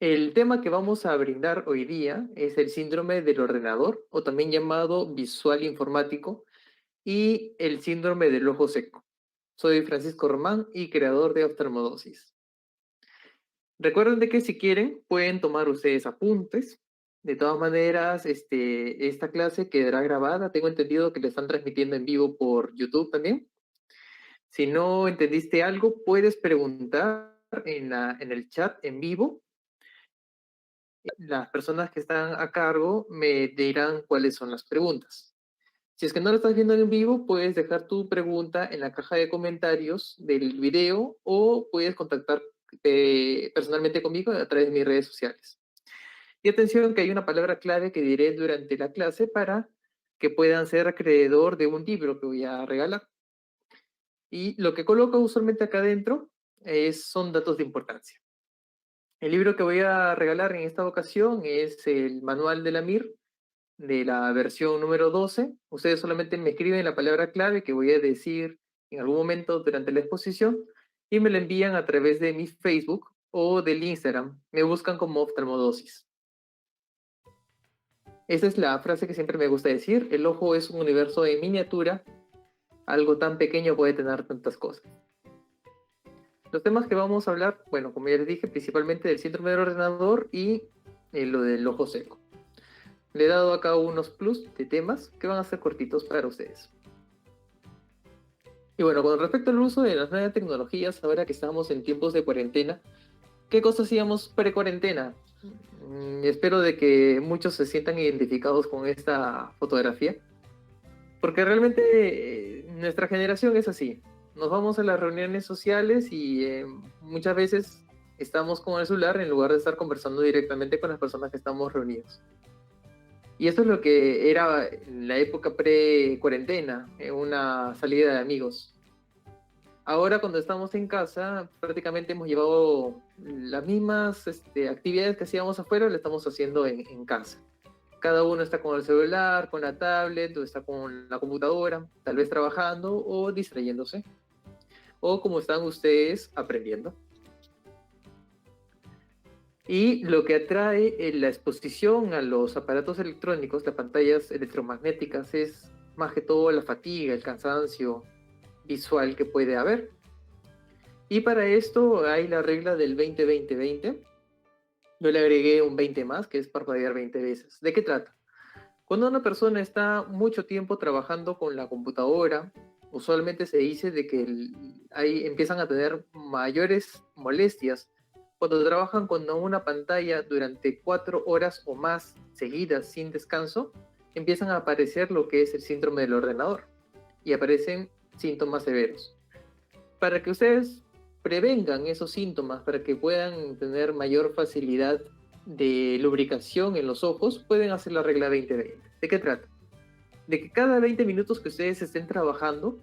El tema que vamos a brindar hoy día es el síndrome del ordenador, o también llamado visual informático, y el síndrome del ojo seco. Soy Francisco Román y creador de Oftalmodosis. Recuerden de que si quieren pueden tomar ustedes apuntes. De todas maneras, esta clase quedará grabada. Tengo entendido que le están transmitiendo en vivo por YouTube también. Si no entendiste algo, puedes preguntar en el chat en vivo. Las personas que están a cargo me dirán cuáles son las preguntas. Si es que no lo estás viendo en vivo, puedes dejar tu pregunta en la caja de comentarios del video o puedes contactar personalmente conmigo a través de mis redes sociales. Y atención que hay una palabra clave que diré durante la clase para que puedan ser acreedor de un libro que voy a regalar. Y lo que coloco usualmente acá adentro son datos de importancia. El libro que voy a regalar en esta ocasión es el Manual de la MIR, de la versión número 12. Ustedes solamente me escriben la palabra clave que voy a decir en algún momento durante la exposición y me la envían a través de mi Facebook o del Instagram. Me buscan como oftalmodosis. Esa es la frase que siempre me gusta decir. El ojo es un universo en miniatura. Algo tan pequeño puede tener tantas cosas. Los temas que vamos a hablar, bueno, como ya les dije, principalmente del síndrome del ordenador y lo del ojo seco. Le he dado acá unos plus de temas que van a ser cortitos para ustedes. Y bueno, con respecto al uso de las nuevas tecnologías, ahora que estamos en tiempos de cuarentena, ¿qué cosas hacíamos pre-cuarentena? Espero de que muchos se sientan identificados con esta fotografía, porque realmente nuestra generación es así. Nos vamos a las reuniones sociales y muchas veces estamos con el celular en lugar de estar conversando directamente con las personas que estamos reunidos. Y esto es lo que era en la época pre-cuarentena, una salida de amigos. Ahora cuando estamos en casa, prácticamente hemos llevado las mismas actividades que hacíamos afuera, las estamos haciendo en casa. Cada uno está con el celular, con la tablet, o está con la computadora, tal vez trabajando o distrayéndose. O como están ustedes aprendiendo. Y lo que atrae la exposición a los aparatos electrónicos, las pantallas electromagnéticas, es más que todo la fatiga, el cansancio visual que puede haber. Y para esto hay la regla del 20-20-20. Yo le agregué un 20 más, que es parpadear 20 veces. ¿De qué trata? Cuando una persona está mucho tiempo trabajando con la computadora, usualmente se dice de que ahí empiezan a tener mayores molestias cuando trabajan con una pantalla durante 4 horas o más seguidas sin descanso, empiezan a aparecer lo que es el síndrome del ordenador y aparecen síntomas severos. Para que ustedes prevengan esos síntomas, para que puedan tener mayor facilidad de lubricación en los ojos, pueden hacer la regla 20-20. ¿De qué trata? De que cada 20 minutos que ustedes estén trabajando,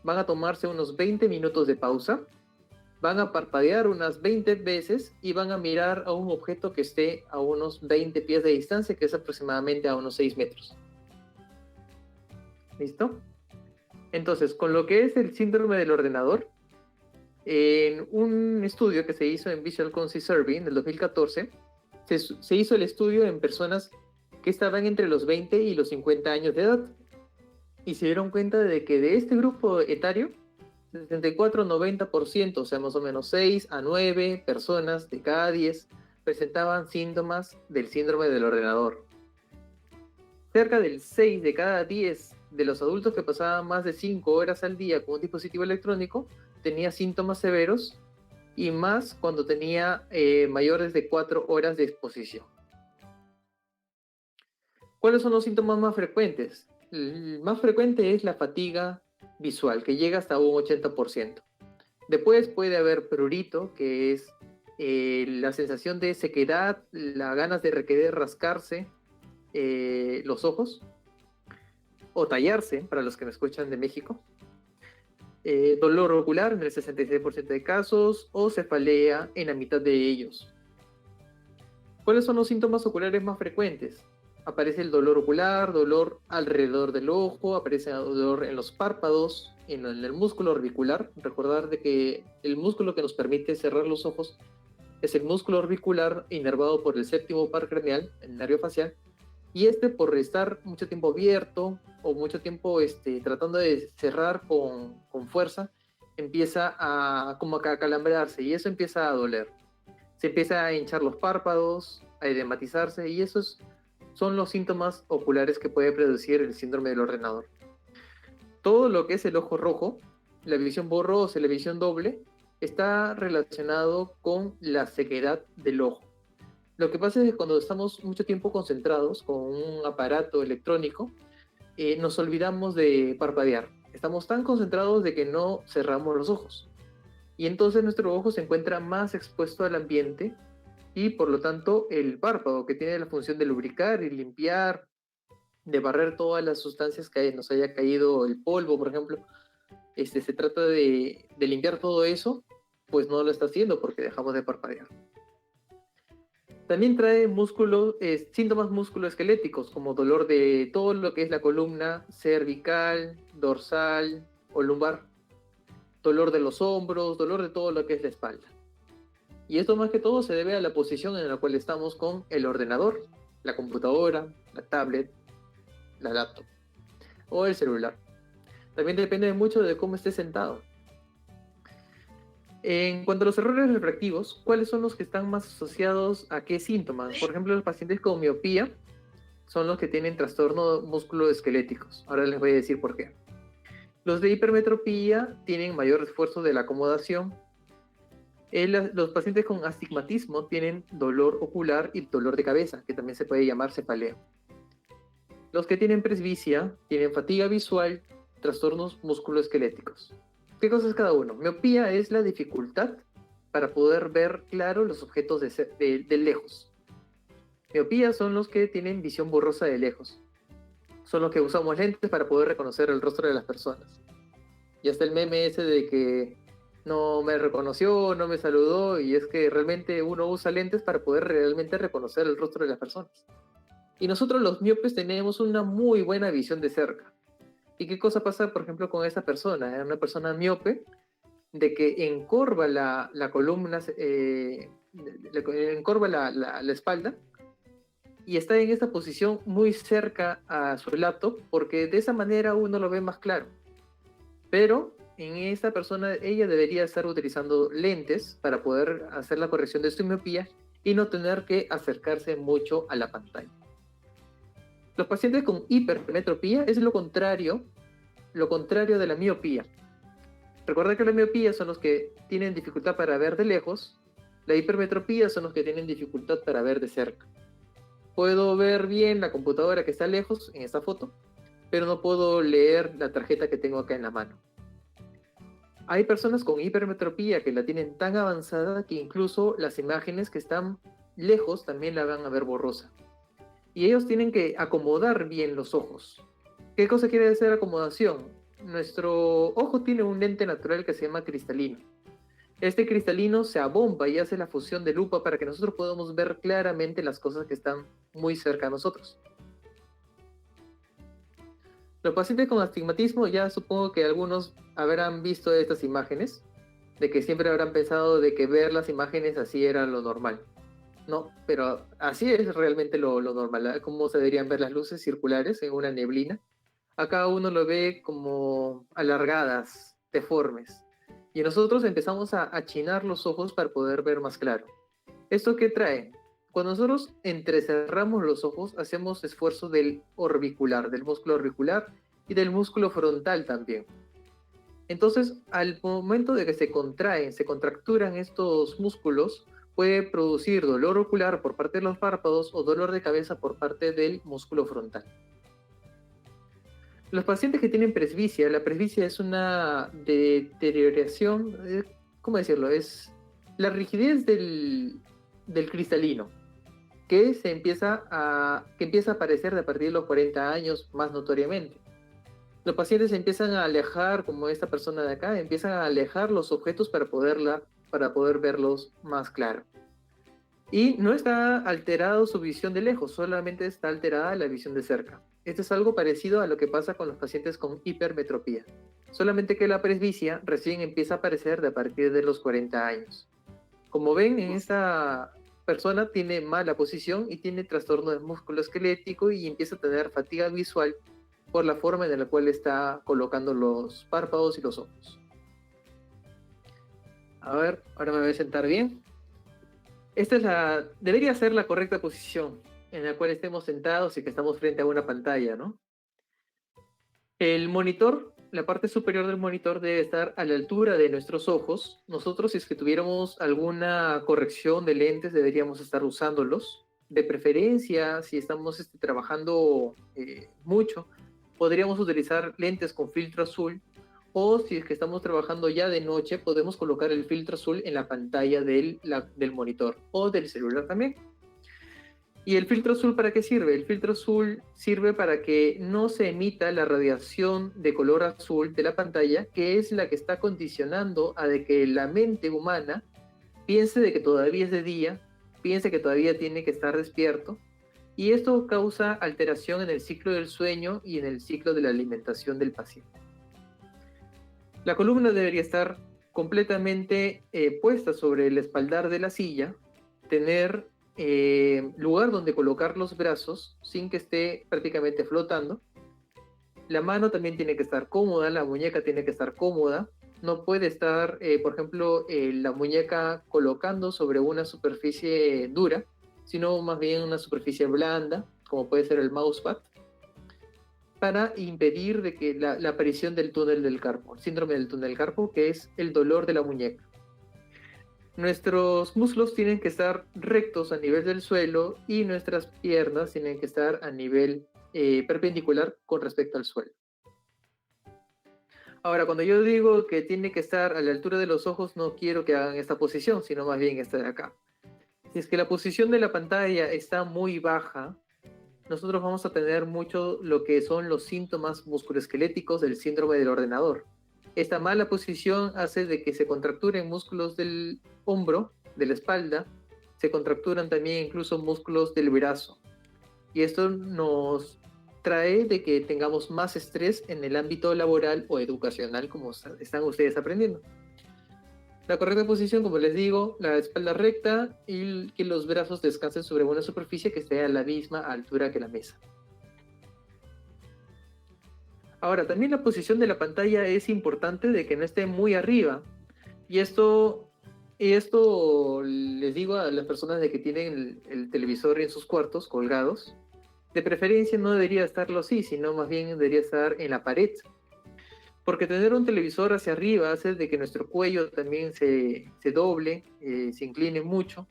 van a tomarse unos 20 minutos de pausa, van a parpadear unas 20 veces y van a mirar a un objeto que esté a unos 20 pies de distancia, que es aproximadamente a unos 6 metros. ¿Listo? Entonces, con lo que es el síndrome del ordenador, en un estudio que se hizo en Visual Conscious Survey en el 2014, se hizo el estudio en personas que estaban entre los 20 y los 50 años de edad. Y se dieron cuenta de que de este grupo etario, 74-90%, o sea, más o menos 6 a 9 personas de cada 10, presentaban síntomas del síndrome del ordenador. Cerca del 6 de cada 10 de los adultos que pasaban más de 5 horas al día con un dispositivo electrónico tenía síntomas severos y más cuando tenía mayores de 4 horas de exposición. ¿Cuáles son los síntomas más frecuentes? El más frecuente es la fatiga visual, que llega hasta un 80%. Después puede haber prurito, que es la sensación de sequedad, las ganas de querer rascarse los ojos, o tallarse, para los que me escuchan de México. Dolor ocular en el 66% de casos, o cefalea en la mitad de ellos. ¿Cuáles son los síntomas oculares más frecuentes? Aparece el dolor ocular, dolor alrededor del ojo, aparece dolor en los párpados, en el músculo orbicular. Recordar de que el músculo que nos permite cerrar los ojos es el músculo orbicular inervado por el séptimo par craneal, el nervio facial, y este por estar mucho tiempo abierto o mucho tiempo tratando de cerrar con fuerza, empieza a como a calambrarse y eso empieza a doler. Se empieza a hinchar los párpados, a edematizarse y esos son los síntomas oculares que puede producir el síndrome del ordenador. Todo lo que es el ojo rojo, la visión borrosa y la visión doble, está relacionado con la ceguedad del ojo. Lo que pasa es que cuando estamos mucho tiempo concentrados con un aparato electrónico, nos olvidamos de parpadear. Estamos tan concentrados de que no cerramos los ojos. Y entonces nuestro ojo se encuentra más expuesto al ambiente y por lo tanto el párpado, que tiene la función de lubricar y limpiar, de barrer todas las sustancias que nos haya caído, el polvo, por ejemplo, se trata de limpiar todo eso, pues no lo está haciendo porque dejamos de parpadear. También trae síntomas musculoesqueléticos, como dolor de todo lo que es la columna cervical, dorsal o lumbar, dolor de los hombros, dolor de todo lo que es la espalda. Y esto más que todo se debe a la posición en la cual estamos con el ordenador, la computadora, la tablet, la laptop o el celular. También depende mucho de cómo esté sentado. En cuanto a los errores refractivos, ¿cuáles son los que están más asociados a qué síntomas? Por ejemplo, los pacientes con miopía son los que tienen trastornos musculoesqueléticos. Ahora les voy a decir por qué. Los de hipermetropía tienen mayor esfuerzo de la acomodación. Los pacientes con astigmatismo tienen dolor ocular y dolor de cabeza, que también se puede llamar cefalea. Los que tienen presbicia tienen fatiga visual, trastornos musculoesqueléticos. ¿Qué cosa es cada uno? Miopía es la dificultad para poder ver claro los objetos de lejos. Miopía son los que tienen visión borrosa de lejos. Son los que usamos lentes para poder reconocer el rostro de las personas. Y hasta el meme ese de que no me reconoció, no me saludó, y es que realmente uno usa lentes para poder realmente reconocer el rostro de las personas. Y nosotros los miopes tenemos una muy buena visión de cerca. ¿Y qué cosa pasa, por ejemplo, con esta persona? Una persona miope, de que encorva la columna, encorva la espalda, y está en esta posición muy cerca a su laptop, porque de esa manera uno lo ve más claro. Pero en esta persona, ella debería estar utilizando lentes para poder hacer la corrección de su miopía y no tener que acercarse mucho a la pantalla. Los pacientes con hipermetropía es lo contrario de la miopía. Recuerda que la miopía son los que tienen dificultad para ver de lejos, la hipermetropía son los que tienen dificultad para ver de cerca. Puedo ver bien la computadora que está lejos en esta foto, pero no puedo leer la tarjeta que tengo acá en la mano. Hay personas con hipermetropía que la tienen tan avanzada que incluso las imágenes que están lejos también la van a ver borrosa. Y ellos tienen que acomodar bien los ojos. ¿Qué cosa quiere decir acomodación? Nuestro ojo tiene un lente natural que se llama cristalino. Este cristalino se abomba y hace la fusión de lupa para que nosotros podamos ver claramente las cosas que están muy cerca de nosotros. Los pacientes con astigmatismo, ya supongo que algunos habrán visto estas imágenes, de que siempre habrán pensado de que ver las imágenes así era lo normal. No, pero así es realmente lo normal, cómo se deberían ver las luces circulares en una neblina. Acá uno lo ve como alargadas, deformes. Y nosotros empezamos a achinar los ojos para poder ver más claro. ¿Esto qué trae? Cuando nosotros entrecerramos los ojos, hacemos esfuerzo del orbicular, del músculo orbicular y del músculo frontal también. Entonces, al momento de que se contraen, se contracturan estos músculos, puede producir dolor ocular por parte de los párpados o dolor de cabeza por parte del músculo frontal. Los pacientes que tienen presbicia, la presbicia es una deterioración, ¿cómo decirlo? Es la rigidez del cristalino, que empieza a aparecer a partir de los 40 años más notoriamente. Los pacientes se empiezan a alejar, como esta persona de acá, empiezan a alejar los objetos para poder verlos más claro. Y no está alterado su visión de lejos, solamente está alterada la visión de cerca. Esto es algo parecido a lo que pasa con los pacientes con hipermetropía, solamente que la presbicia recién empieza a aparecer a partir de los 40 años. Como ven, en esta persona tiene mala posición y tiene trastorno de músculo esquelético y empieza a tener fatiga visual por la forma en la cual está colocando los párpados y los ojos. A ver, ahora me voy a sentar bien. Debería ser la correcta posición en la cual estemos sentados y que estamos frente a una pantalla, ¿no? El monitor, la parte superior del monitor debe estar a la altura de nuestros ojos. Nosotros, si es que tuviéramos alguna corrección de lentes, deberíamos estar usándolos. De preferencia, si estamos trabajando mucho, podríamos utilizar lentes con filtro azul, o si es que estamos trabajando ya de noche, podemos colocar el filtro azul en la pantalla del monitor o del celular también. ¿Y el filtro azul para qué sirve? El filtro azul sirve para que no se emita la radiación de color azul de la pantalla, que es la que está condicionando a de que la mente humana piense de que todavía es de día, piense que todavía tiene que estar despierto, y esto causa alteración en el ciclo del sueño y en el ciclo de la alimentación del paciente. La columna debería estar completamente puesta sobre el espaldar de la silla, tener lugar donde colocar los brazos sin que esté prácticamente flotando. La mano también tiene que estar cómoda, la muñeca tiene que estar cómoda. No puede estar, por ejemplo, la muñeca colocando sobre una superficie dura, sino más bien una superficie blanda, como puede ser el mousepad, para impedir de que la aparición del túnel del carpo, el síndrome del túnel del carpo, que es el dolor de la muñeca. Nuestros muslos tienen que estar rectos a nivel del suelo y nuestras piernas tienen que estar a nivel perpendicular con respecto al suelo. Ahora, cuando yo digo que tiene que estar a la altura de los ojos, no quiero que hagan esta posición, sino más bien esta de acá. Si es que la posición de la pantalla está muy baja, nosotros vamos a tener mucho lo que son los síntomas musculoesqueléticos del síndrome del ordenador. Esta mala posición hace de que se contracturen músculos del hombro, de la espalda, se contracturan también incluso músculos del brazo. Y esto nos trae de que tengamos más estrés en el ámbito laboral o educacional, como están ustedes aprendiendo. La correcta posición, como les digo, la espalda recta y que los brazos descansen sobre una superficie que esté a la misma altura que la mesa. Ahora, también la posición de la pantalla es importante de que no esté muy arriba. Y esto les digo a las personas de que tienen el televisor en sus cuartos colgados. De preferencia no debería estarlo así, sino más bien debería estar en la pared. Porque tener un televisor hacia arriba hace de que nuestro cuello también se doble, se incline mucho,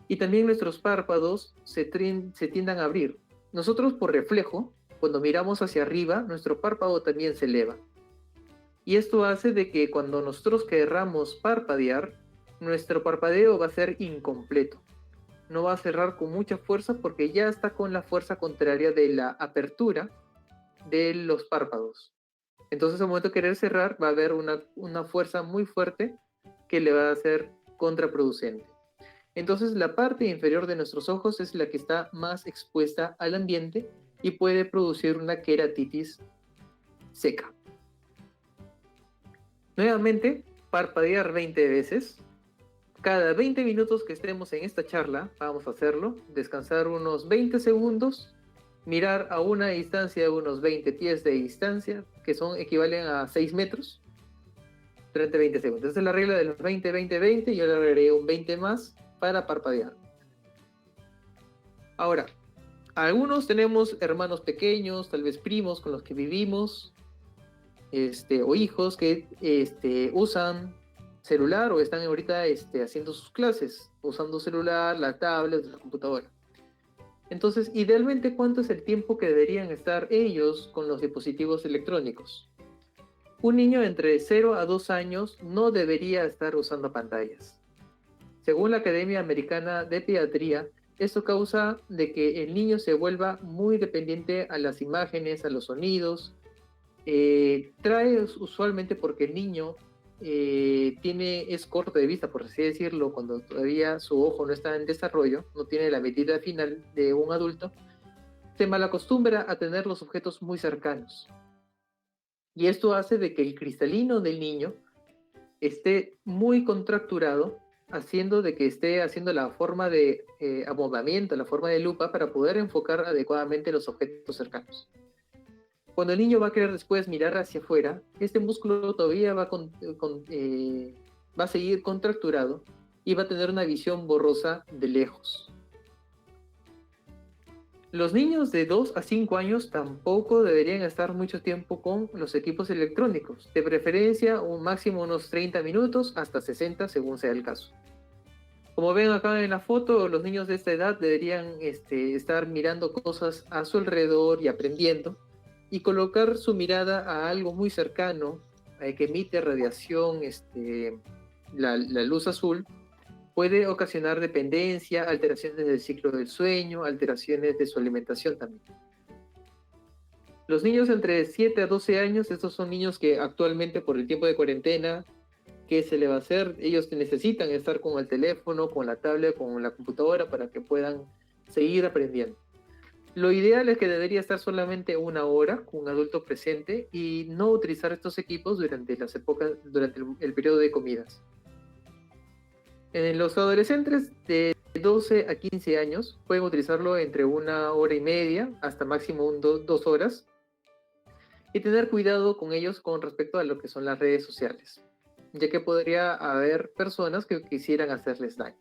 y también nuestros párpados se tiendan a abrir. Nosotros por reflejo, cuando miramos hacia arriba, nuestro párpado también se eleva. Y esto hace de que cuando nosotros querramos parpadear, nuestro parpadeo va a ser incompleto. No va a cerrar con mucha fuerza porque ya está con la fuerza contraria de la apertura de los párpados. Entonces, al momento de querer cerrar, va a haber una fuerza muy fuerte que le va a ser contraproducente. Entonces, la parte inferior de nuestros ojos es la que está más expuesta al ambiente y puede producir una queratitis seca. Nuevamente, parpadear 20 veces. Cada 20 minutos que estemos en esta charla, vamos a hacerlo, descansar unos 20 segundos, mirar a una distancia de unos 20 pies de distancia, que equivalen a 6 metros, durante 20 segundos. Esa es la regla de los 20, 20, 20, yo le agregaré un 20 más para parpadear. Ahora, algunos tenemos hermanos pequeños, tal vez primos con los que vivimos, o hijos que usan celular o están ahorita haciendo sus clases, usando celular, la tablet, la computadora. Entonces, idealmente, ¿cuánto es el tiempo que deberían estar ellos con los dispositivos electrónicos? Un niño entre 0 a 2 años no debería estar usando pantallas. Según la Academia Americana de Pediatría, esto causa de que el niño se vuelva muy dependiente a las imágenes, a los sonidos. Trae usualmente porque el niño es corto de vista, por así decirlo, cuando todavía su ojo no está en desarrollo, no tiene la medida final de un adulto, se malacostumbra a tener los objetos muy cercanos. Y esto hace de que el cristalino del niño esté muy contracturado haciendo de que esté haciendo la forma de amodamiento, la forma de lupa para poder enfocar adecuadamente los objetos cercanos. Cuando el niño va a querer después mirar hacia afuera, este músculo todavía va a seguir contracturado y va a tener una visión borrosa de lejos. Los niños de 2 a 5 años tampoco deberían estar mucho tiempo con los equipos electrónicos, de preferencia un máximo unos 30 minutos hasta 60 según sea el caso. Como ven acá en la foto, los niños de esta edad deberían estar mirando cosas a su alrededor y aprendiendo, y colocar su mirada a algo muy cercano, que emite radiación, la luz azul, puede ocasionar dependencia, alteraciones del ciclo del sueño, alteraciones de su alimentación también. Los niños entre 7 a 12 años, estos son niños que actualmente por el tiempo de cuarentena, ¿qué se le va a hacer? Ellos necesitan estar con el teléfono, con la tablet, con la computadora para que puedan seguir aprendiendo. Lo ideal es que debería estar solamente una hora con un adulto presente y no utilizar estos equipos durante el periodo de comidas. En los adolescentes de 12 a 15 años pueden utilizarlo entre una hora y media hasta máximo 2 horas, y tener cuidado con ellos con respecto a lo que son las redes sociales, ya que podría haber personas que quisieran hacerles daño.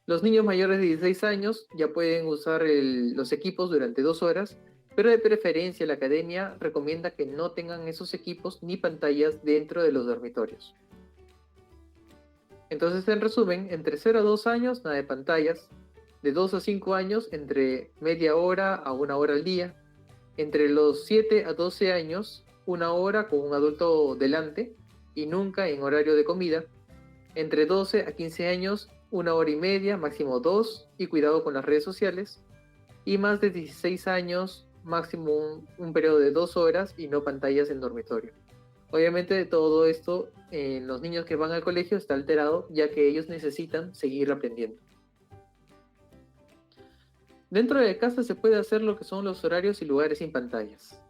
Los niños mayores de 16 años ya pueden usar los equipos durante 2 horas, pero de preferencia la academia recomienda que no tengan esos equipos ni pantallas dentro de los dormitorios. Entonces, en resumen, entre 0 a 2 años, nada de pantallas. De 2 a 5 años, entre media hora a una hora al día. Entre los 7 a 12 años, una hora con un adulto delante y nunca en horario de comida. Entre 12 a 15 años, una hora y media, máximo 2, y cuidado con las redes sociales. Y más de 16 años, máximo un periodo de 2 horas y no pantallas en dormitorio. Obviamente todo esto en los niños que van al colegio está alterado, ya que ellos necesitan seguir aprendiendo. Dentro de casa se puede hacer lo que son los horarios y lugares sin pantallas.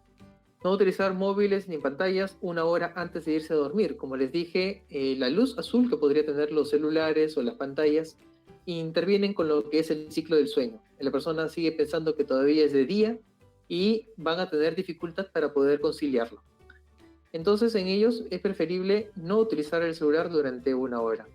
No utilizar móviles ni pantallas una hora antes de irse a dormir. Como les dije, la luz azul que podría tener los celulares o las pantallas intervienen con lo que es el ciclo del sueño. La persona sigue pensando que todavía es de día y van a tener dificultad para poder conciliarlo. Entonces en ellos es preferible no utilizar el celular durante una hora.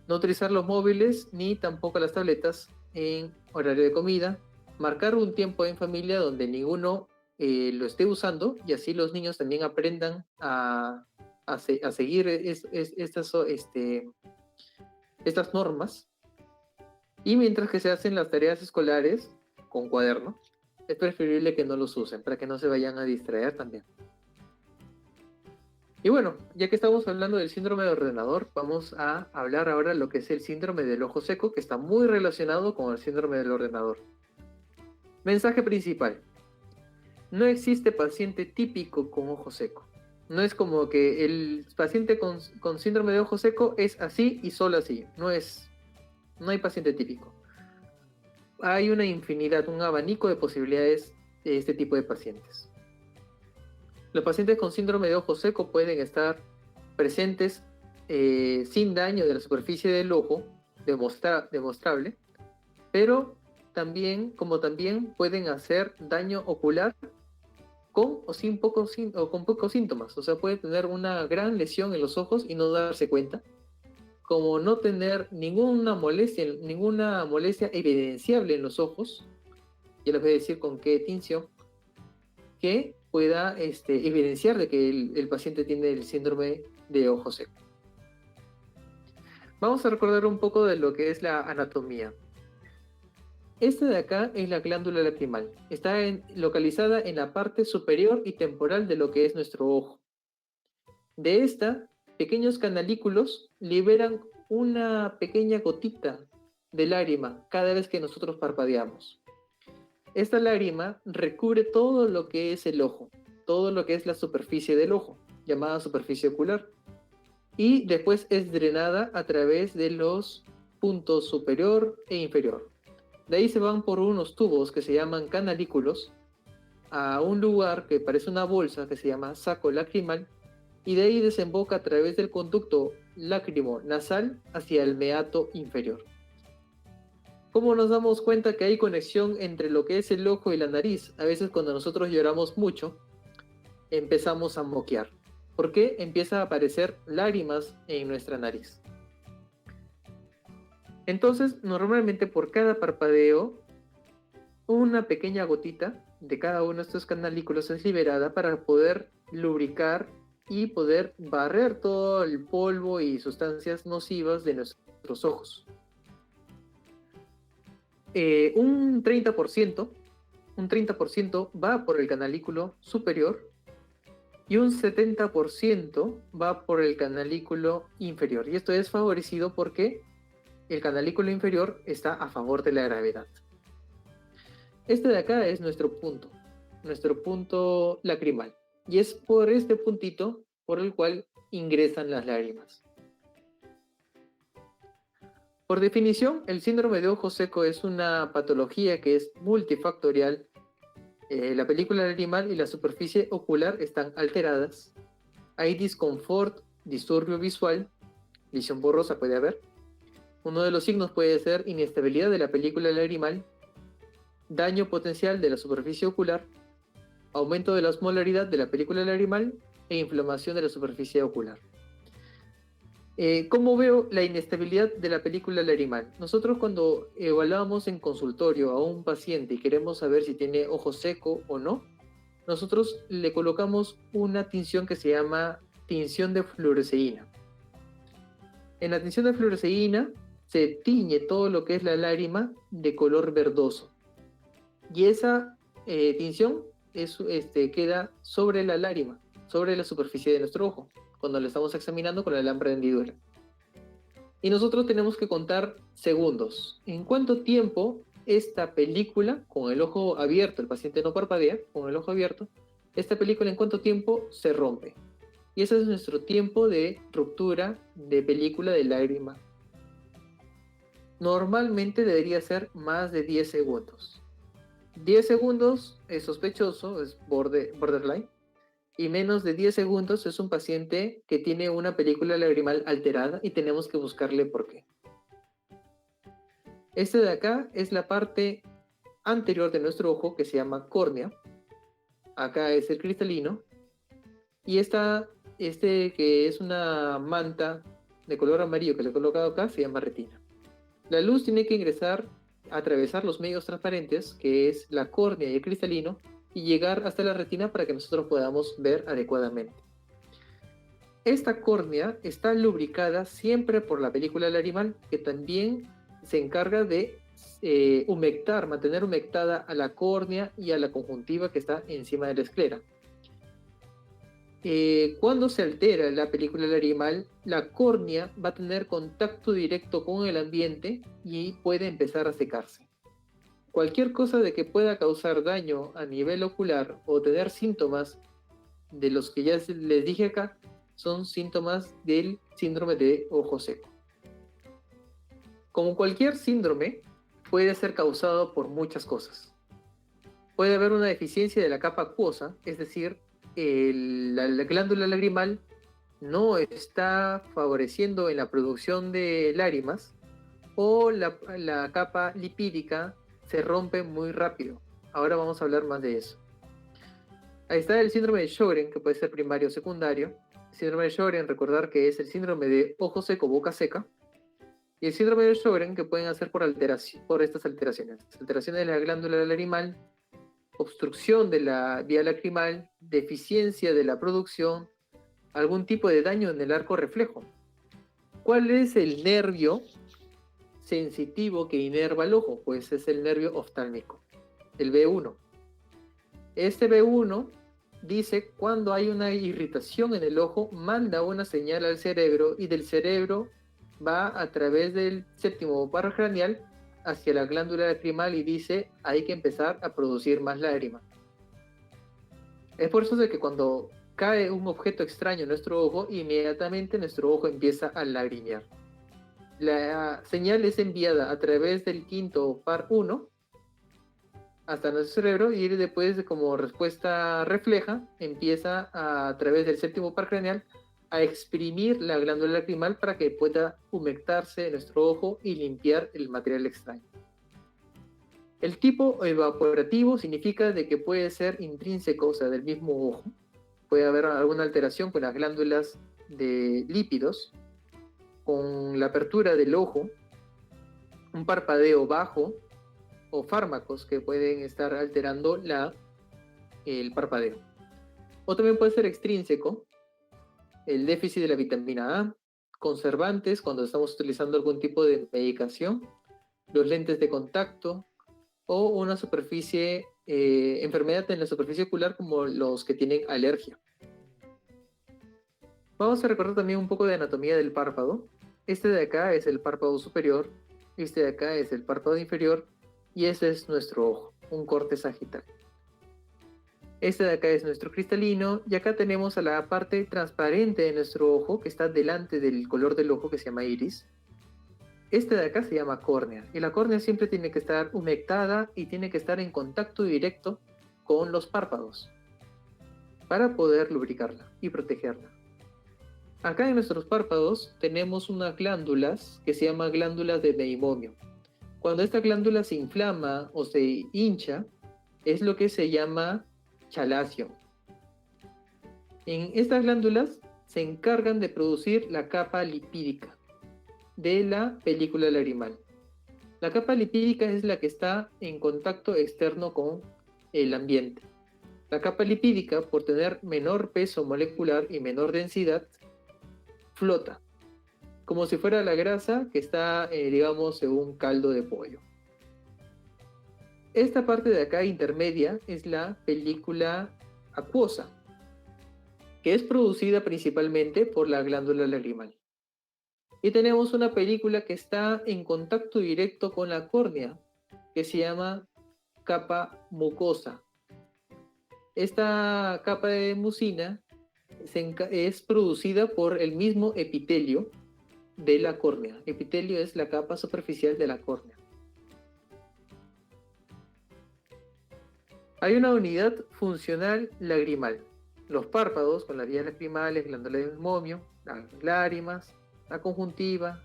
No utilizar los móviles ni tampoco las tabletas en horario de comida. Marcar un tiempo en familia donde ninguno lo esté usando, y así los niños también aprendan a seguir estas normas. Y mientras que se hacen las tareas escolares con cuaderno, es preferible que no los usen para que no se vayan a distraer también. Y bueno, ya que estamos hablando del síndrome de ordenador, vamos a hablar ahora de lo que es el síndrome del ojo seco, que está muy relacionado con el síndrome del ordenador. Mensaje principal: no existe paciente típico con ojo seco. No es como que el paciente con síndrome de ojo seco es así y solo así. No hay paciente típico. Hay una infinidad, un abanico de posibilidades de este tipo de pacientes. Los pacientes con síndrome de ojo seco pueden estar presentes sin daño de la superficie del ojo demostrable, pero también pueden hacer daño ocular con pocos síntomas. O sea, puede tener una gran lesión en los ojos y no darse cuenta, como no tener ninguna molestia evidenciable en los ojos. Ya les voy a decir con qué tinción, que pueda evidenciar de que el paciente tiene el síndrome de ojo seco. Vamos a recordar un poco de lo que es la anatomía. Esta de acá es la glándula lacrimal. Está localizada en la parte superior y temporal de lo que es nuestro ojo. De esta, pequeños canalículos liberan una pequeña gotita de lágrima cada vez que nosotros parpadeamos. Esta lágrima recubre todo lo que es el ojo, todo lo que es la superficie del ojo, llamada superficie ocular, y después es drenada a través de los puntos superior e inferior. De ahí se van por unos tubos que se llaman canalículos a un lugar que parece una bolsa que se llama saco lacrimal, y de ahí desemboca a través del conducto lácrimo-nasal hacia el meato inferior. ¿Cómo nos damos cuenta que hay conexión entre lo que es el ojo y la nariz? A veces cuando nosotros lloramos mucho, empezamos a moquear. ¿Por qué? Empieza a aparecer lágrimas en nuestra nariz. Entonces, normalmente por cada parpadeo, una pequeña gotita de cada uno de estos canalículos es liberada para poder lubricar y poder barrer todo el polvo y sustancias nocivas de nuestros ojos. Un 30% va por el canalículo superior y un 70% va por el canalículo inferior. Y esto es favorecido porque el canalículo inferior está a favor de la gravedad. Este de acá es nuestro punto lacrimal. Y es por este puntito por el cual ingresan las lágrimas. Por definición, el síndrome de ojo seco es una patología que es multifactorial. La película lagrimal y la superficie ocular están alteradas. Hay disconfort, disturbio visual, visión borrosa puede haber. Uno de los signos puede ser inestabilidad de la película lagrimal, daño potencial de la superficie ocular, aumento de la osmolaridad de la película lagrimal e inflamación de la superficie ocular. ¿Cómo veo la inestabilidad de la película lagrimal? Nosotros cuando evaluamos en consultorio a un paciente y queremos saber si tiene ojo seco o no, nosotros le colocamos una tinción que se llama tinción de fluoresceína. En la tinción de fluoresceína se tiñe todo lo que es la lágrima de color verdoso. Y esa tinción queda sobre la lágrima, sobre la superficie de nuestro ojo, cuando lo estamos examinando con la lámpara de hendidura. Y nosotros tenemos que contar segundos. ¿En cuánto tiempo esta película, con el ojo abierto, el paciente no parpadea, con el ojo abierto, esta película en cuánto tiempo se rompe? Y ese es nuestro tiempo de ruptura de película de lágrima. Normalmente debería ser más de 10 segundos. 10 segundos es sospechoso, es borderline. Y menos de 10 segundos es un paciente que tiene una película lagrimal alterada y tenemos que buscarle por qué. Este de acá es la parte anterior de nuestro ojo que se llama córnea. Acá es el cristalino. Y que es una manta de color amarillo que le he colocado acá se llama retina. La luz tiene que ingresar, atravesar los medios transparentes, que es la córnea y el cristalino, y llegar hasta la retina para que nosotros podamos ver adecuadamente. Esta córnea está lubricada siempre por la película lagrimal, que también se encarga de humectar, mantener humectada a la córnea y a la conjuntiva que está encima de la esclera. Cuando se altera la película lagrimal, la córnea va a tener contacto directo con el ambiente y puede empezar a secarse. Cualquier cosa de que pueda causar daño a nivel ocular o tener síntomas de los que ya les dije acá, son síntomas del síndrome de ojo seco. Como cualquier síndrome, puede ser causado por muchas cosas. Puede haber una deficiencia de la capa acuosa, es decir, la glándula lagrimal no está favoreciendo en la producción de lágrimas, o la capa lipídica se rompe muy rápido. Ahora vamos a hablar más de eso. Ahí está el síndrome de Sjögren, que puede ser primario o secundario. El síndrome de Sjögren, recordar que es el síndrome de ojo seco, boca seca. Y el síndrome de Sjögren, que pueden hacer por estas alteraciones. Alteraciones de la glándula lagrimal, obstrucción de la vía lacrimal, deficiencia de la producción, algún tipo de daño en el arco reflejo. ¿Cuál es el nervio sensitivo que inerva el ojo? Pues es el nervio oftálmico, el B1. Este B1 dice cuando hay una irritación en el ojo, manda una señal al cerebro y del cerebro va a través del séptimo paro craneal hacia la glándula lacrimal y dice hay que empezar a producir más lágrima. Es por eso de que cuando cae un objeto extraño en nuestro ojo, inmediatamente nuestro ojo empieza a lagrimear. La señal es enviada a través del quinto par 1 hasta nuestro cerebro y después, como respuesta refleja, empieza a través del séptimo par craneal a exprimir la glándula lacrimal para que pueda humectarse nuestro ojo y limpiar el material extraño. El tipo evaporativo significa de que puede ser intrínseco, o sea, del mismo ojo. Puede haber alguna alteración con las glándulas de lípidos, con la apertura del ojo, un parpadeo bajo o fármacos que pueden estar alterando el parpadeo. O también puede ser extrínseco, el déficit de la vitamina A, conservantes cuando estamos utilizando algún tipo de medicación, los lentes de contacto o una enfermedad en la superficie ocular como los que tienen alergia. Vamos a recordar también un poco de anatomía del párpado. Este de acá es el párpado superior, este de acá es el párpado inferior y ese es nuestro ojo, un corte sagital. Este de acá es nuestro cristalino y acá tenemos a la parte transparente de nuestro ojo que está delante del color del ojo que se llama iris. Este de acá se llama córnea y la córnea siempre tiene que estar humectada y tiene que estar en contacto directo con los párpados para poder lubricarla y protegerla. Acá en nuestros párpados tenemos unas glándulas que se llaman glándulas de Meiomio. Cuando esta glándula se inflama o se hincha, es lo que se llama chalacio. En estas glándulas se encargan de producir la capa lipídica de la película lagrimal. La capa lipídica es la que está en contacto externo con el ambiente. La capa lipídica, por tener menor peso molecular y menor densidad, flota, como si fuera la grasa que está, digamos, en un caldo de pollo. Esta parte de acá intermedia es la película acuosa, que es producida principalmente por la glándula lagrimal. Y tenemos una película que está en contacto directo con la córnea, que se llama capa mucosa. Esta capa de mucina es producida por el mismo epitelio de la córnea. Epitelio es la capa superficial de la córnea. Hay una unidad funcional lagrimal. Los párpados con las vías lacrimales, glándula de Meiomio, las lágrimas, la conjuntiva,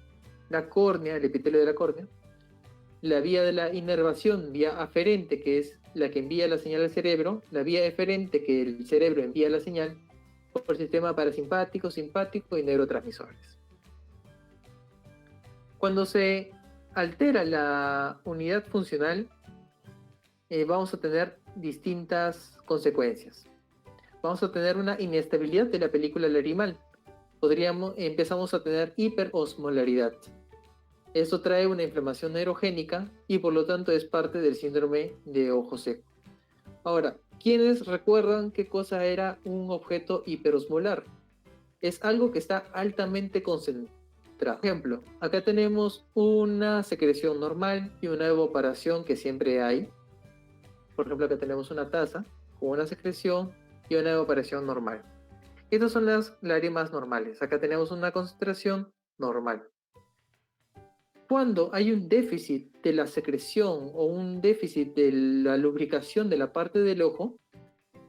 la córnea, el epitelio de la córnea, la vía de la inervación, vía aferente, que es la que envía la señal al cerebro, la vía eferente, que el cerebro envía la señal por el sistema parasimpático, simpático y neurotransmisores. Cuando se altera la unidad funcional, vamos a tener distintas consecuencias. Vamos a tener una inestabilidad de la película lagrimal. Empezamos a tener hiperosmolaridad. Esto trae una inflamación neurogénica y por lo tanto es parte del síndrome de ojo seco. Ahora, ¿quiénes recuerdan qué cosa era un objeto hiperosmolar? Es algo que está altamente concentrado. Por ejemplo, acá tenemos una secreción normal y una evaporación que siempre hay. Por ejemplo, acá tenemos una taza con una secreción y una evaporación normal. Estas son las lágrimas normales. Acá tenemos una concentración normal. Cuando hay un déficit de la secreción o un déficit de la lubricación de la parte del ojo,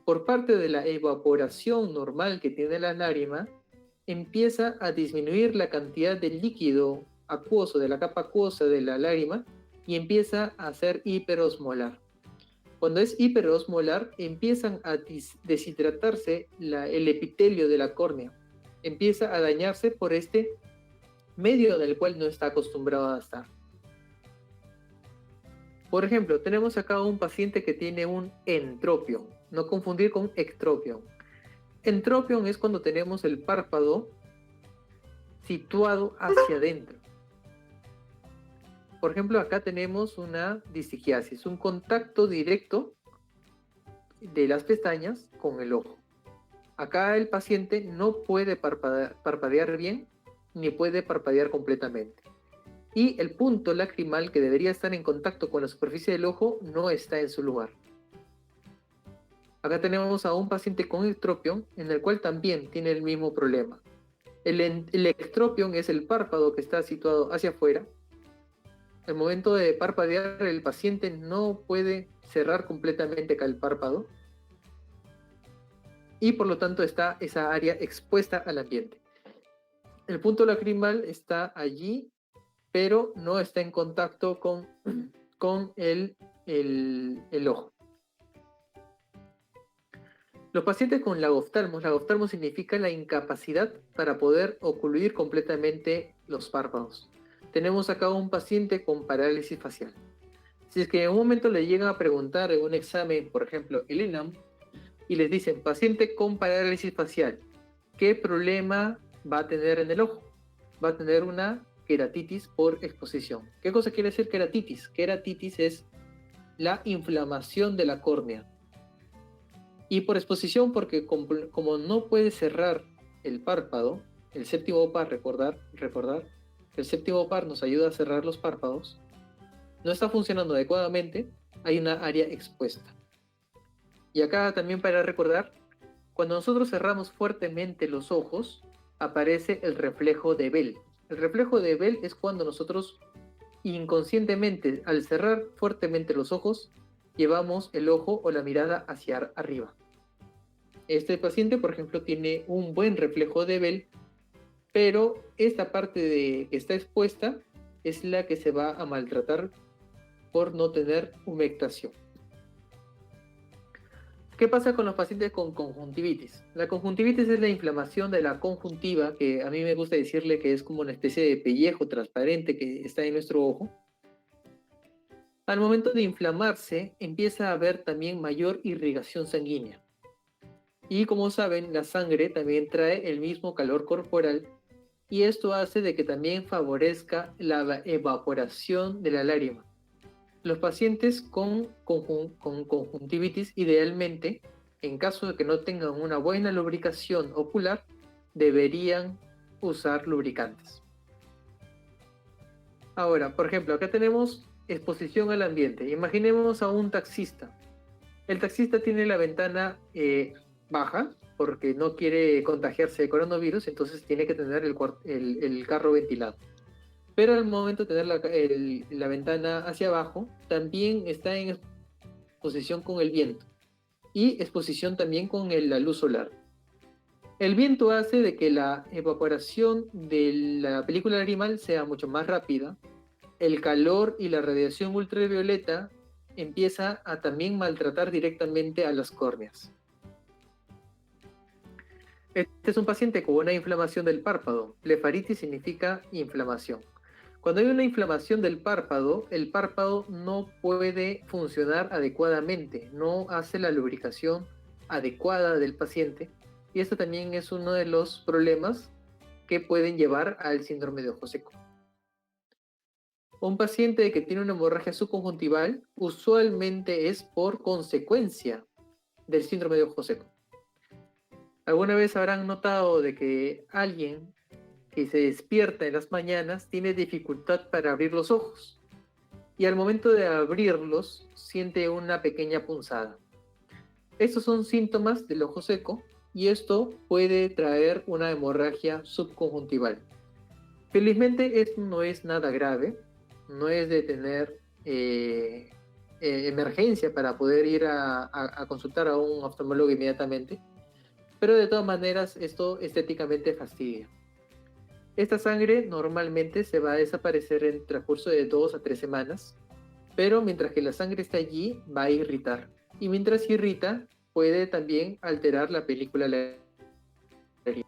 por parte de la evaporación normal que tiene la lágrima, empieza a disminuir la cantidad de líquido acuoso, de la capa acuosa de la lágrima, y empieza a ser hiperosmolar. Cuando es hiperosmolar, empiezan a deshidratarse el epitelio de la córnea. Empieza a dañarse por este medio del cual no está acostumbrado a estar. Por ejemplo, tenemos acá un paciente que tiene un entropion, no confundir con ectropion. Entropion es cuando tenemos el párpado situado hacia adentro. Por ejemplo, acá tenemos una distigiasis, un contacto directo de las pestañas con el ojo. Acá el paciente no puede parpadear bien ni puede parpadear completamente. Y el punto lacrimal que debería estar en contacto con la superficie del ojo no está en su lugar. Acá tenemos a un paciente con ectropion en el cual también tiene el mismo problema. El ectropion es el párpado que está situado hacia afuera. Al momento de parpadear, el paciente no puede cerrar completamente acá el párpado y por lo tanto está esa área expuesta al ambiente. El punto lacrimal está allí, pero no está en contacto con el ojo. Los pacientes con lagoftalmo significa la incapacidad para poder ocluir completamente los párpados. Tenemos acá un paciente con parálisis facial. Si es que en un momento le llegan a preguntar en un examen, por ejemplo, el ENAM, y les dicen, paciente con parálisis facial, ¿qué problema va a tener en el ojo? Va a tener una queratitis por exposición. ¿Qué cosa quiere decir queratitis? Queratitis es la inflamación de la córnea. Y por exposición, porque como no puede cerrar el párpado, el séptimo par, recordar, el séptimo par nos ayuda a cerrar los párpados, no está funcionando adecuadamente, hay una área expuesta. Y acá también para recordar, cuando nosotros cerramos fuertemente los ojos, aparece el reflejo de Bell. El reflejo de Bell es cuando nosotros inconscientemente, al cerrar fuertemente los ojos, llevamos el ojo o la mirada hacia arriba. Este paciente, por ejemplo, tiene un buen reflejo de Bell, pero esta parte que está expuesta es la que se va a maltratar por no tener humectación. ¿Qué pasa con los pacientes con conjuntivitis? La conjuntivitis es la inflamación de la conjuntiva, que a mí me gusta decirle que es como una especie de pellejo transparente que está en nuestro ojo. Al momento de inflamarse, empieza a haber también mayor irrigación sanguínea. Y como saben, la sangre también trae el mismo calor corporal y esto hace de que también favorezca la evaporación de la lágrima. Los pacientes con conjuntivitis, idealmente, en caso de que no tengan una buena lubricación ocular, deberían usar lubricantes. Ahora, por ejemplo, acá tenemos exposición al ambiente. Imaginemos a un taxista. El taxista tiene la ventana baja porque no quiere contagiarse de coronavirus, entonces tiene que tener el carro ventilado. Pero al momento de tener la ventana hacia abajo, también está en exposición con el viento y exposición también con la luz solar. El viento hace de que la evaporación de la película lagrimal sea mucho más rápida. El calor y la radiación ultravioleta empieza a también maltratar directamente a las córneas. Este es un paciente con una inflamación del párpado. Blefaritis significa inflamación. Cuando hay una inflamación del párpado, el párpado no puede funcionar adecuadamente, no hace la lubricación adecuada del paciente y esto también es uno de los problemas que pueden llevar al síndrome de ojo seco. Un paciente que tiene una hemorragia subconjuntival usualmente es por consecuencia del síndrome de ojo seco. ¿Alguna vez habrán notado de que alguien que se despierta en las mañanas tiene dificultad para abrir los ojos? Y al momento de abrirlos siente una pequeña punzada. Estos son síntomas del ojo seco y esto puede traer una hemorragia subconjuntival. Felizmente esto no es nada grave, no es de tener emergencia para poder ir a consultar a un oftalmólogo inmediatamente, pero de todas maneras esto estéticamente fastidia. Esta sangre normalmente se va a desaparecer en el transcurso de 2 a 3 semanas, pero mientras que la sangre está allí va a irritar. Y mientras irrita, puede también alterar la película lacrimal.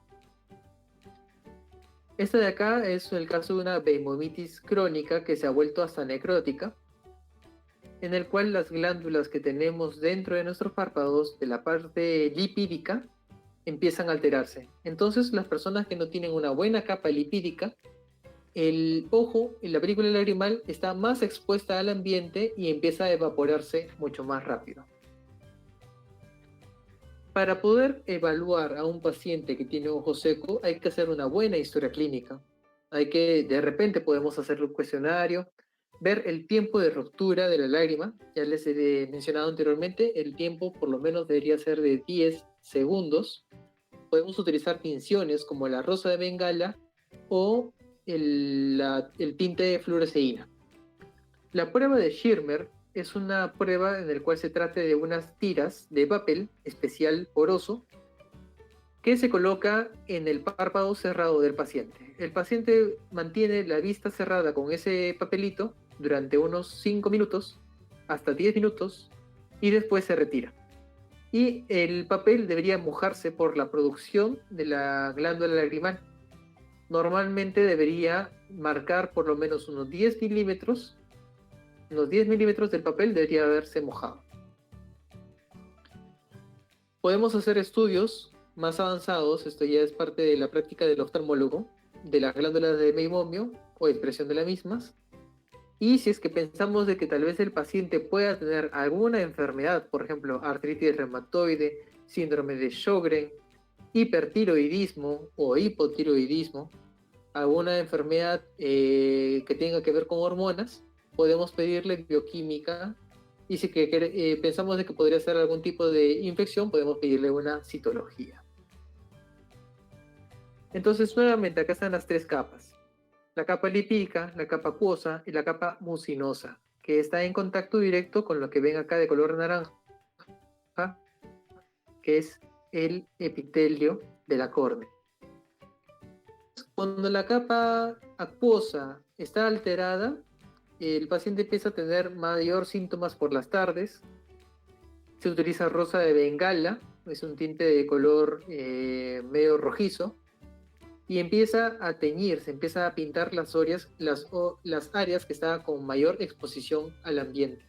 Esta de acá es el caso de una beimomitis crónica que se ha vuelto hasta necrótica, en el cual las glándulas que tenemos dentro de nuestros párpados, de la parte lipídica, empiezan a alterarse. Entonces, las personas que no tienen una buena capa lipídica, el ojo, en la película lagrimal, está más expuesta al ambiente y empieza a evaporarse mucho más rápido. Para poder evaluar a un paciente que tiene ojo seco, hay que hacer una buena historia clínica. De repente podemos hacer un cuestionario, ver el tiempo de ruptura de la lágrima. Ya les he mencionado anteriormente, el tiempo por lo menos debería ser de 10 segundos. Podemos utilizar tinciones como la rosa de Bengala o el tinte de fluoresceína. La prueba de Schirmer es una prueba en la cual se trata de unas tiras de papel especial poroso que se coloca en el párpado cerrado del paciente. El paciente mantiene la vista cerrada con ese papelito durante unos 5 minutos hasta 10 minutos y después se retira. Y el papel debería mojarse por la producción de la glándula lagrimal. Normalmente debería marcar por lo menos unos 10 milímetros. Unos 10 milímetros del papel debería haberse mojado. Podemos hacer estudios más avanzados, esto ya es parte de la práctica del oftalmólogo, de las glándulas de meibomio o expresión de las mismas. Y si es que pensamos de que tal vez el paciente pueda tener alguna enfermedad, por ejemplo, artritis reumatoide, síndrome de Sjögren, hipertiroidismo o hipotiroidismo, alguna enfermedad que tenga que ver con hormonas, podemos pedirle bioquímica. Y si que, pensamos de que podría ser algún tipo de infección, podemos pedirle una citología. Entonces, nuevamente, acá están las tres capas. La capa lipídica, la capa acuosa y la capa mucinosa, que está en contacto directo con lo que ven acá de color naranja, que es el epitelio de la córnea. Cuando la capa acuosa está alterada, el paciente empieza a tener mayor síntomas por las tardes. Se utiliza rosa de bengala, es un tinte de color medio rojizo, y empieza a teñirse, empieza a pintar las áreas que estaban con mayor exposición al ambiente.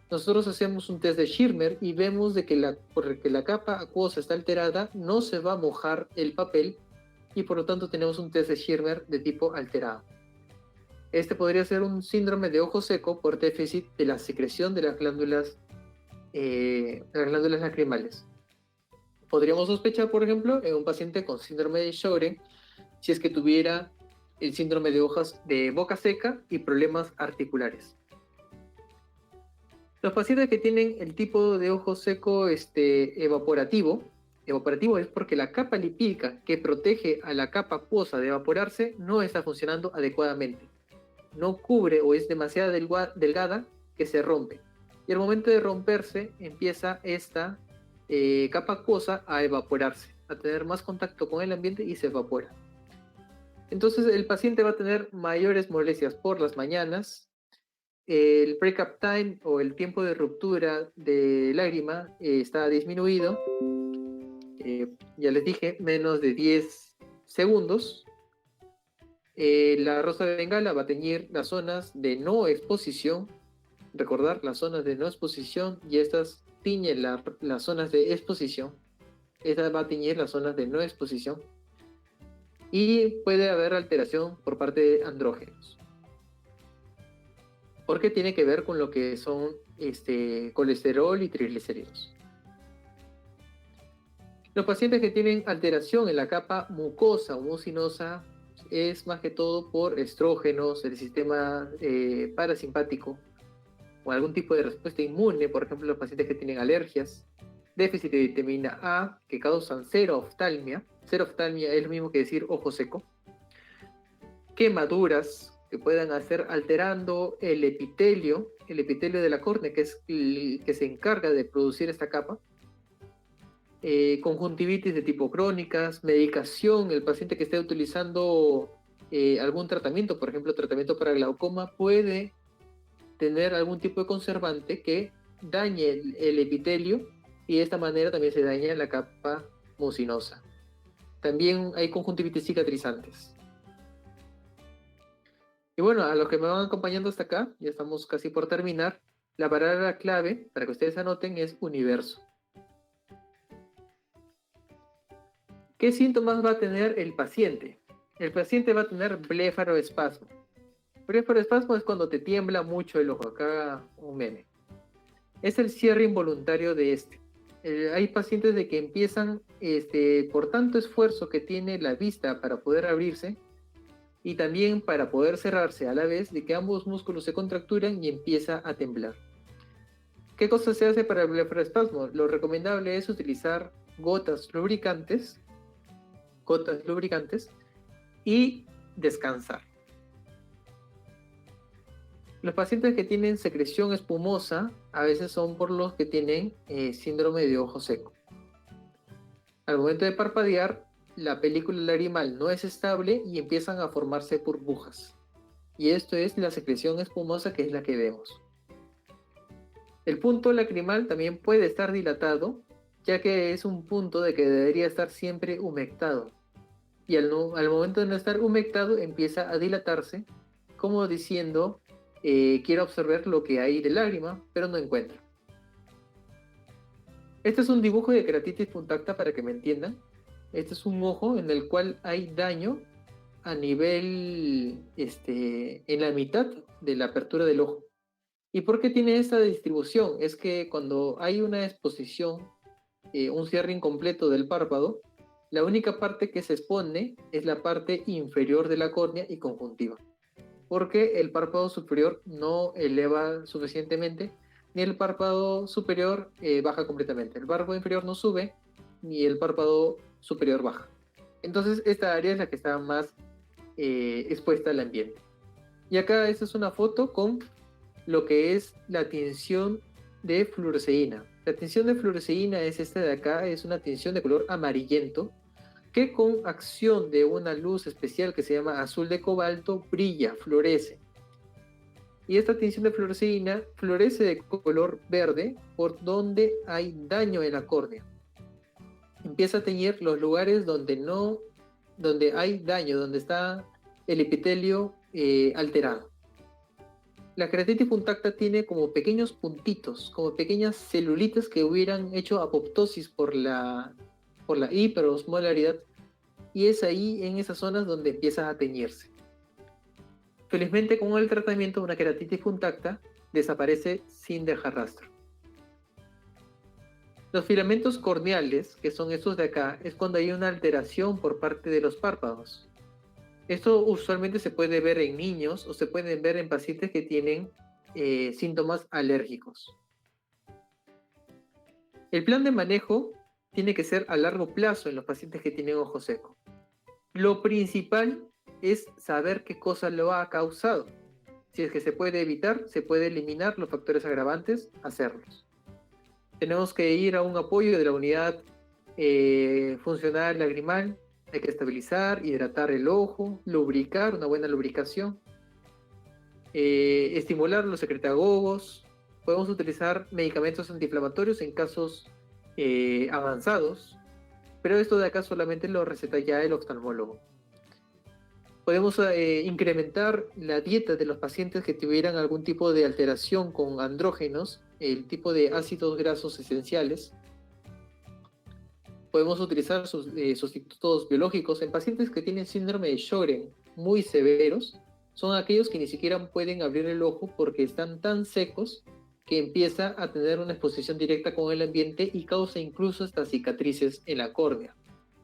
Nosotros hacemos un test de Schirmer y vemos de que porque la capa acuosa está alterada, no se va a mojar el papel y por lo tanto tenemos un test de Schirmer de tipo alterado. Este podría ser un síndrome de ojo seco por déficit de la secreción de las glándulas lacrimales. Podríamos sospechar, por ejemplo, en un paciente con síndrome de Sjögren, si es que tuviera el síndrome de boca seca y problemas articulares. Los pacientes que tienen el tipo de ojo seco evaporativo es porque la capa lipídica que protege a la capa acuosa de evaporarse no está funcionando adecuadamente. No cubre o es demasiado delgada que se rompe. Y al momento de romperse empieza esta capa acuosa a evaporarse, a tener más contacto con el ambiente y se evapora. Entonces el paciente va a tener mayores molestias por las mañanas. El break-up time o el tiempo de ruptura de lágrima está disminuido. Ya les dije, menos de 10 segundos. La rosa de bengala va a teñir las zonas de no exposición. Recordar, las zonas de no exposición y estas tiñen las zonas de exposición. Esta va a teñir las zonas de no exposición. Y puede haber alteración por parte de andrógenos. Porque tiene que ver con lo que son colesterol y triglicéridos. Los pacientes que tienen alteración en la capa mucosa o mucinosa es más que todo por estrógenos, el sistema parasimpático o algún tipo de respuesta inmune, por ejemplo, los pacientes que tienen alergias, déficit de vitamina A que causan xeroftalmia. Xeroftalmia es lo mismo que decir ojo seco. Quemaduras que puedan hacer alterando el epitelio de la córnea, que es el que se encarga de producir esta capa. Conjuntivitis de tipo crónicas, medicación, el paciente que esté utilizando algún tratamiento, por ejemplo, tratamiento para glaucoma, puede tener algún tipo de conservante que dañe el epitelio y de esta manera también se daña la capa mucinosa. También hay conjuntivitis cicatrizantes. Y bueno, a los que me van acompañando hasta acá, ya estamos casi por terminar, la palabra clave para que ustedes anoten es universo. ¿Qué síntomas va a tener el paciente? El paciente va a tener blefaroespasmo. Blefaroespasmo es cuando te tiembla mucho el ojo. Acá un meme. Es el cierre involuntario de este. Hay pacientes de que empiezan, por tanto esfuerzo que tiene la vista para poder abrirse y también para poder cerrarse a la vez, de que ambos músculos se contracturan y empieza a temblar. ¿Qué cosa se hace para el blefaroespasmo? Lo recomendable es utilizar gotas lubricantes y descansar. Los pacientes que tienen secreción espumosa a veces son por los que tienen síndrome de ojo seco. Al momento de parpadear, la película lagrimal no es estable y empiezan a formarse burbujas. Y esto es la secreción espumosa, que es la que vemos. El punto lacrimal también puede estar dilatado, ya que es un punto de que debería estar siempre humectado. Y al momento de no estar humectado empieza a dilatarse, como diciendo, quiero absorber lo que hay de lágrima, pero no encuentra. Este es un dibujo de keratitis punctata para que me entiendan. Este es un ojo en el cual hay daño a nivel, en la mitad de la apertura del ojo. ¿Y por qué tiene esta distribución? Es que cuando hay una exposición, un cierre incompleto del párpado, la única parte que se expone es la parte inferior de la córnea y conjuntiva, porque el párpado superior no eleva suficientemente, ni el párpado superior baja completamente. El párpado inferior no sube, ni el párpado superior baja. Entonces, esta área es la que está más expuesta al ambiente. Y acá esta es una foto con lo que es la tinción de fluoresceína. La tinción de fluoresceína es esta de acá, es una tinción de color amarillento que con acción de una luz especial que se llama azul de cobalto brilla, florece. Y esta tinción de fluoresceína florece de color verde por donde hay daño en la córnea. Empieza a teñir los lugares donde hay daño, donde está el epitelio alterado. La keratitis punctata tiene como pequeños puntitos, como pequeñas celulitas que hubieran hecho apoptosis por la hiperosmolaridad, y es ahí en esas zonas donde empieza a teñirse. Felizmente, con el tratamiento, una keratitis punctata desaparece sin dejar rastro. Los filamentos corneales, que son estos de acá, es cuando hay una alteración por parte de los párpados. Esto usualmente se puede ver en niños o se puede ver en pacientes que tienen síntomas alérgicos. El plan de manejo tiene que ser a largo plazo en los pacientes que tienen ojo seco. Lo principal es saber qué cosa lo ha causado. Si es que se puede evitar, se puede eliminar los factores agravantes, hacerlos. Tenemos que ir a un apoyo de la unidad funcional lagrimal. Hay que estabilizar, hidratar el ojo, lubricar, una buena lubricación, estimular los secretagogos. Podemos utilizar medicamentos antiinflamatorios en casos avanzados, pero esto de acá solamente lo receta ya el oftalmólogo. Podemos incrementar la dieta de los pacientes que tuvieran algún tipo de alteración con andrógenos, el tipo de ácidos grasos esenciales. Podemos utilizar sustitutos biológicos en pacientes que tienen síndrome de Sjögren muy severos. Son aquellos que ni siquiera pueden abrir el ojo porque están tan secos que empieza a tener una exposición directa con el ambiente y causa incluso hasta cicatrices en la córnea.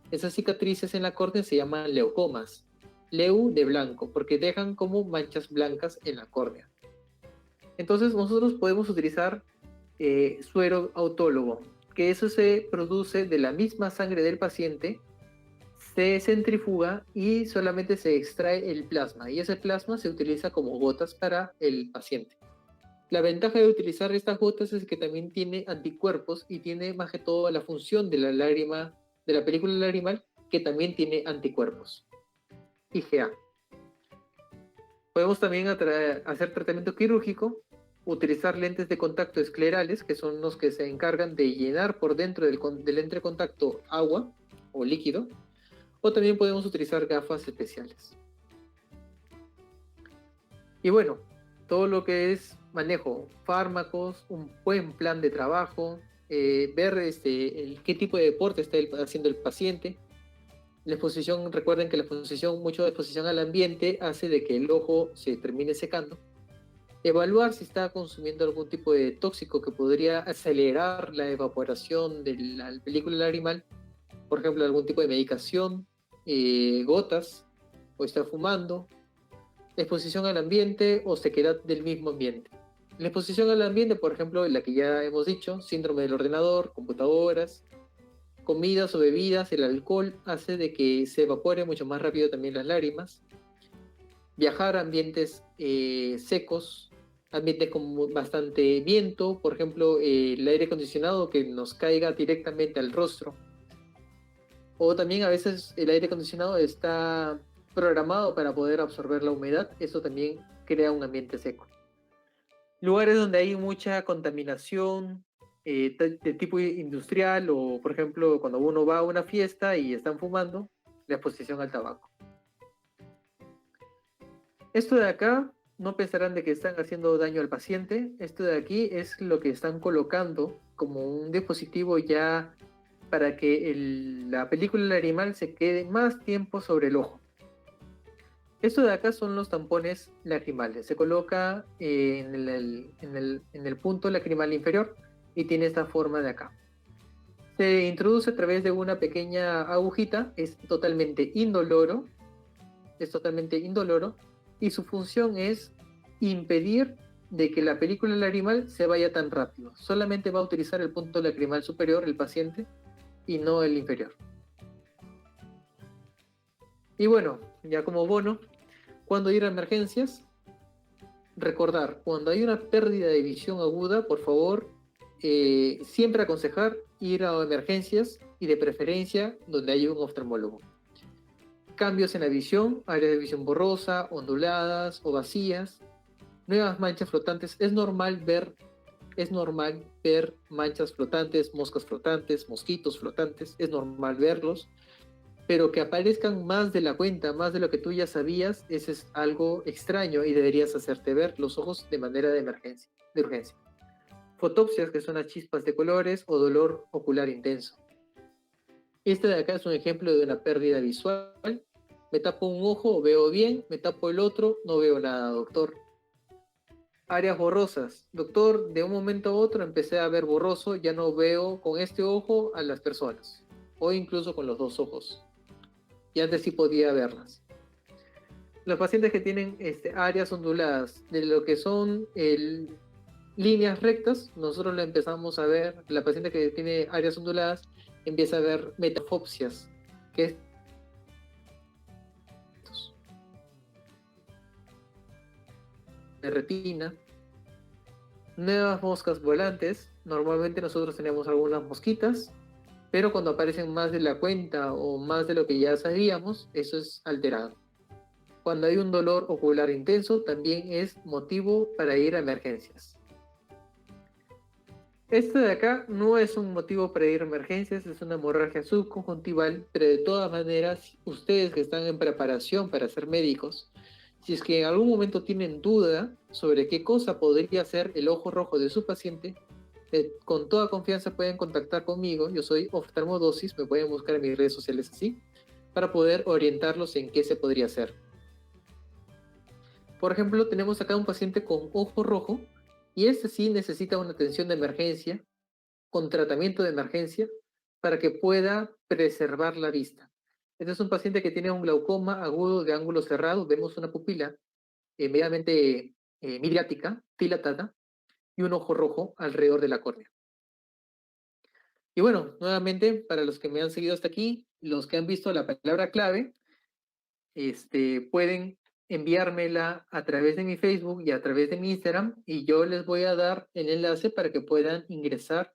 Esas cicatrices en la córnea se llaman leucomas. Leu de blanco, porque dejan como manchas blancas en la córnea. Entonces nosotros podemos utilizar suero autólogo, que eso se produce de la misma sangre del paciente, se centrifuga y solamente se extrae el plasma, y ese plasma se utiliza como gotas para el paciente. La ventaja de utilizar estas gotas es que también tiene anticuerpos y tiene más que todo la función de la lágrima, de la película lagrimal, que también tiene anticuerpos. IgA. Podemos también hacer tratamiento quirúrgico, utilizar lentes de contacto esclerales, que son los que se encargan de llenar por dentro del entrecontacto agua o líquido, o también podemos utilizar gafas especiales. Y bueno, todo lo que es manejo, fármacos, un buen plan de trabajo, ver qué tipo de deporte está haciendo el paciente. La exposición, recuerden que mucho de exposición al ambiente hace de que el ojo se termine secando. Evaluar si está consumiendo algún tipo de tóxico que podría acelerar la evaporación de la película lagrimal, por ejemplo, algún tipo de medicación, gotas, o está fumando. La exposición al ambiente o sequedad del mismo ambiente. La exposición al ambiente, por ejemplo, la que ya hemos dicho, síndrome del ordenador, computadoras, comidas o bebidas, el alcohol hace de que se evapore mucho más rápido también las lágrimas. Viajar a ambientes secos, ambientes con bastante viento, por ejemplo, el aire acondicionado que nos caiga directamente al rostro. O también a veces el aire acondicionado está programado para poder absorber la humedad, eso también crea un ambiente seco. Lugares donde hay mucha contaminación de tipo industrial o, por ejemplo, cuando uno va a una fiesta y están fumando, la exposición al tabaco. Esto de acá, no pensarán de que están haciendo daño al paciente. Esto de aquí es lo que están colocando como un dispositivo ya para que la película del animal se quede más tiempo sobre el ojo. Esto de acá son los tampones lacrimales. Se coloca en el punto lacrimal inferior y tiene esta forma de acá. Se introduce a través de una pequeña agujita, es totalmente indoloro, y su función es impedir de que la película lacrimal se vaya tan rápido. Solamente va a utilizar el punto lacrimal superior el paciente y no el inferior. Y bueno, ya como bono, cuando ir a emergencias, recordar, cuando hay una pérdida de visión aguda, por favor, siempre aconsejar ir a emergencias y de preferencia donde haya un oftalmólogo. Cambios en la visión, áreas de visión borrosa, onduladas o vacías, nuevas manchas flotantes. Es normal ver manchas flotantes, moscas flotantes, mosquitos flotantes, es normal verlos, pero que aparezcan más de la cuenta, más de lo que tú ya sabías, eso es algo extraño y deberías hacerte ver los ojos de manera de emergencia, de urgencia. Fotopsias, que son las chispas de colores o dolor ocular intenso. Este de acá es un ejemplo de una pérdida visual. Me tapo un ojo, veo bien, me tapo el otro, no veo nada, doctor. Áreas borrosas. Doctor, de un momento a otro empecé a ver borroso, ya no veo con este ojo a las personas, o incluso con los dos ojos. Y antes sí podía verlas. Los pacientes que tienen áreas onduladas, de lo que son líneas rectas, nosotros lo empezamos a ver, la paciente que tiene áreas onduladas empieza a ver metafopsias, que es de retina, nuevas moscas volantes. Normalmente nosotros tenemos algunas mosquitas, pero cuando aparecen más de la cuenta o más de lo que ya sabíamos, eso es alterado. Cuando hay un dolor ocular intenso, también es motivo para ir a emergencias. Este de acá no es un motivo para ir a emergencias, es una hemorragia subconjuntival, pero de todas maneras, ustedes que están en preparación para ser médicos, si es que en algún momento tienen duda sobre qué cosa podría ser el ojo rojo de su paciente, con toda confianza pueden contactar conmigo. Yo soy oftalmodosis, me pueden buscar en mis redes sociales así, para poder orientarlos en qué se podría hacer. Por ejemplo, tenemos acá un paciente con ojo rojo y este sí necesita una atención de emergencia, con tratamiento de emergencia, para que pueda preservar la vista. Este es un paciente que tiene un glaucoma agudo de ángulo cerrado, vemos una pupila medianamente midriática, dilatada, y un ojo rojo alrededor de la córnea. Y bueno, nuevamente, para los que me han seguido hasta aquí, los que han visto la palabra clave, pueden enviármela a través de mi Facebook y a través de mi Instagram y yo les voy a dar el enlace para que puedan ingresar.